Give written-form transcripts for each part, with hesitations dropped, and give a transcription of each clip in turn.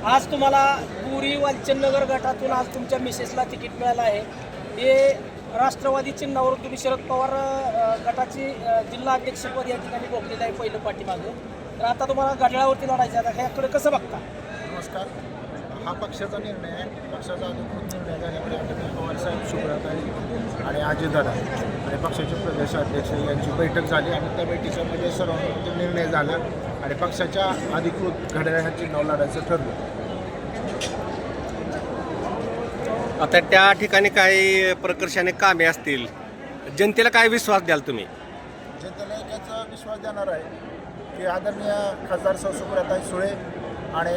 आज तुम्हाला पुरी वालचंदनगर गटातून आज तुमच्या मिसेसला तिकीट मिळालं आहे. हे राष्ट्रवादी चिन्हावर तुम्ही शरद पवार गटाची जिल्हा अध्यक्षपद या ठिकाणी भोगलेलं आहे पहिलं पाठीमागं. तर आता तुम्हाला घड्याळावरती लढायचं आहे. आता ह्याकडे कसं बघता? नमस्कार. हा पक्षाचा निर्णय आहे. पक्षाचा अधिकृत निर्णय झाल्यामुळे आदरणीय पवारसाहेब, सुब्रताई आणि अजितदादा आणि पक्षाचे प्रदेशाध्यक्ष यांची बैठक झाली आणि त्या बैठकीमध्ये सर्वांचा निर्णय झाला आणि पक्षाच्या अधिकृत घड्याळाच्या चिन्हावर लढायचं ठरलं. आता त्या ठिकाणी काही प्रकर्षाने कामे असतील, जनतेला काय विश्वास द्याल तुम्ही? जनतेला याचा विश्वास देणार आहे की आदरणीय खासदार सुब्रताई सुळे आणि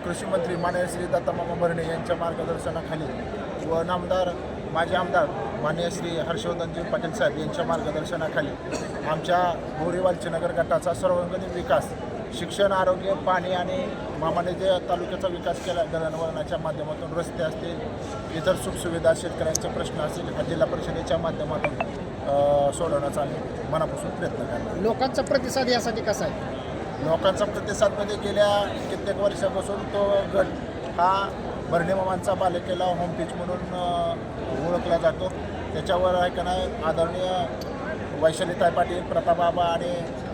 कृषी मंत्री माननीय श्री दत्तामामा भरणे यांच्या मार्गदर्शनाखाली व माजी आमदार माननीय श्री हर्षवर्धनजी पाटील साहेब यांच्या मार्गदर्शनाखाली आमच्या बोरी वालचंदनगर गटाचा सर्वांगीण विकास, शिक्षण, आरोग्य, पाणी आणि मामाने जे तालुक्याचा विकास केला, दळणवळणाच्या माध्यमातून रस्ते असतील, इतर सुखसुविधा, शेतकऱ्यांचे प्रश्न असतील, जिल्हा परिषदेच्या माध्यमातून सोडवण्याचा आम्ही मनापासून प्रयत्न करणार. लोकांचा प्रतिसाद यासाठी कसा आहे? लोकांचा प्रतिसाद म्हणजे गेल्या कित्येक वर्षापासून तो गट हा भरणेमामांचा बालेकिल्ला होम पिच म्हणून ओळखला जातो. त्याच्यावर आहे का नाही आदरणीय वैशालीताई पाटील, प्रतापबाबा आणि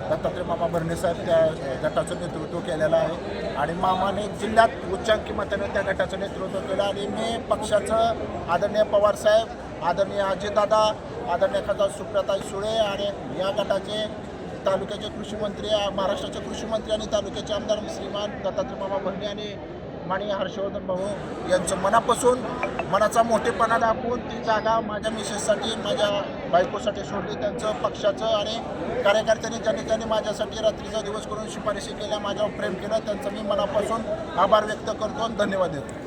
दत्तात्रय मामा भरणेसाहेब त्या गटाचं नेतृत्व केलेलं आहे आणि मामाने जिल्ह्यात उच्चांकी मताने त्या गटाचं नेतृत्व केलं आणि मी पक्षाचं आदरणीय पवारसाहेब, आदरणीय अजितदादा, आदरणीय खासदार सुब्रताई सुळे आणि या गटाचे तालुक्याचे कृषी मंत्री, महाराष्ट्राचे कृषी मंत्री आणि तालुक्याचे आमदार श्रीमान दत्तात्रय मामा भरणे आणि माननीय हर्षवर्धन भाऊ यांचं मनापासून मनाचा मोठेपणा दाखवून ती जागा माझ्या मिसेससाठी, माझ्या बायकोसाठी सोडली. त्यांचं पक्षाचं आणि कार्यकर्त्यांनी ज्यांनी माझ्यासाठी रात्रीचा दिवस करून शिफारशी केल्या, माझ्यावर प्रेम केलं, त्यांचं मी मनापासून आभार व्यक्त करतो आणि धन्यवाद देतो.